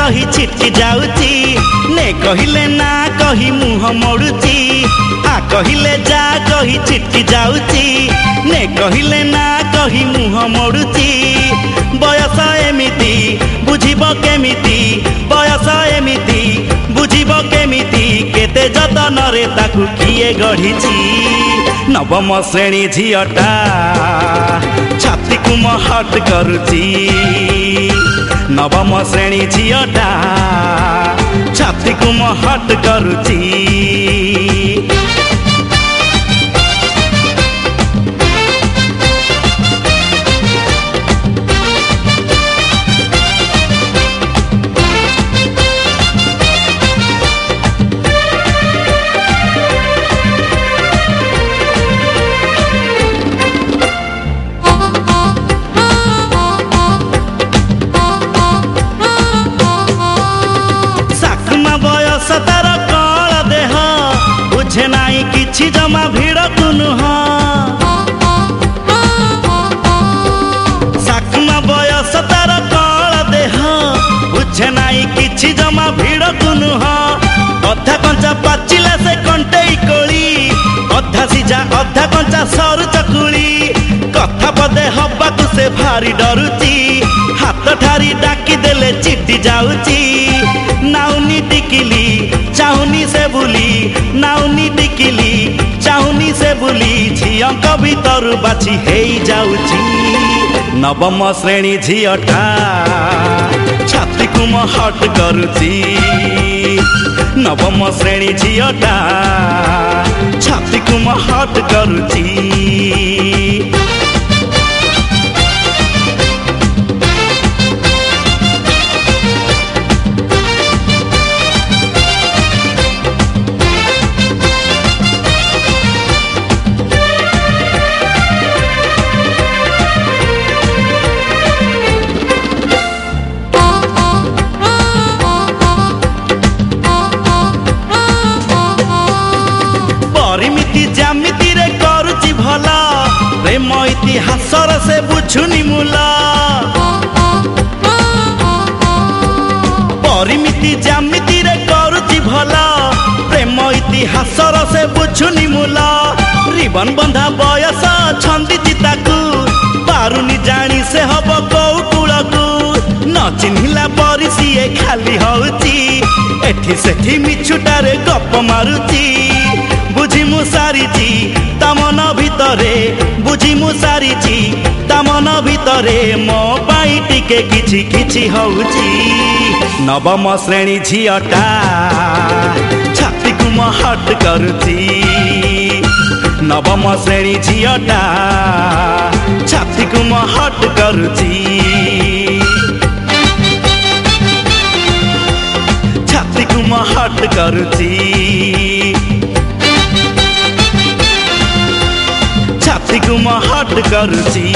कही छिटकी जाउची ने कहिले ना कही मुह मोड़ुची आ कहिले जा कही छिटकी जाउची ने कहिले ना कही मुह मोड़ुची बयस एमिति बुझिब केमिति बयस एमिति बुझिब केमिति केते जतन रे ताकू किए गढ़ीची नवम श्रेणी झीटा छाती को महट करुची नवम श्रेणी झीटा छाती को महट करुची तार कल देह बुझे नाई किछि जमा भिड़ को नुह साकमा बयस तार कल देह बुझे नाई किछि जमा भिड़ को नुह अधा कंचा पाचिला से कंटेई कोली अधा सिझा अधा कंचा सरू चकुली कथा पदे हबाकू से भारी डरुची हाथ ठारी डाकी देले चिट्टी जाउची नाउनी टिकिली चाहुनी से बुली नाउनी टिकिली चाहुनी से बुली झियंक भीतर बाछी हेई जाउची नवम श्रेणी झीटा छाती को महट करुची नवम श्रेणी झीटा छाती को महट करुची जामिति रे करुची भला प्रेम इतिहास से बुझुनी मूला परिमिति जामिति रे करुची भला प्रेम इतिहास से बुझुनी मूला रिबन बंधा बयस छंदी चिताकू पारुनी जानी से हब कौकुलकू न चिन्हिला परी सीए खाली हउची एठी सेठी मिछुटारे गप मारुची बुझी मु सारिची तमन भितरे बुझी मु सारिची तमन भितरे मो पाई टिके किछि किछि हउची नवम श्रेणी झीटा छाती को महट करुची नवम श्रेणी झीटा छाती को महट करुची छाती को महट करुची छाती को महट करुची।